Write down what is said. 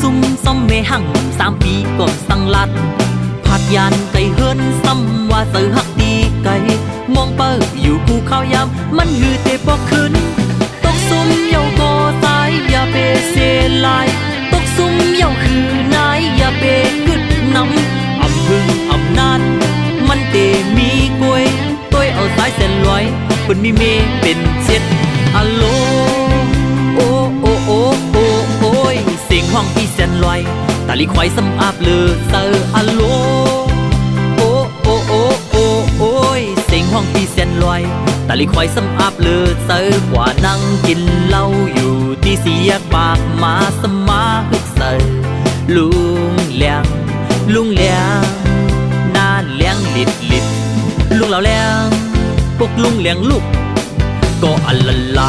ซุ่มซ้ำเมหั่ง3 ปีก็สั่งลัดผัดยานไก่เฮินซ้ำว่าเสือหักดีไก่มองเปิ้อยู่ภูเขายามมันหือเตปอกขึ้นตกซุ่มเยาก็ตายอย่าเปเสลายตกซุ่มเยาคือนายอย่าเปกึดน้ำอำพึ่งอำนานมันเตมีกล้วยต้วยเอาสายเส้นลอยเปิ้นมีเมเป็นเช็ดอะโลโอโอโอโอโอยเสียงห้องพี่เส้นลอยตาลีควายสำอาบเลือเซออะโลโอโอโอโอโอยเสียงห้องพี่เส้นลอยตาลีควายสำอาบเลือเซอกว่านั่งกินเหล้าอยู่ที่เสียปากมาสมาฮึกเซอลุงเลี้ยงหน้าเลี้ยงลิดลุงเหล่าเลี้ยงพวกลุงเลี้ยงลูกก็อัลลา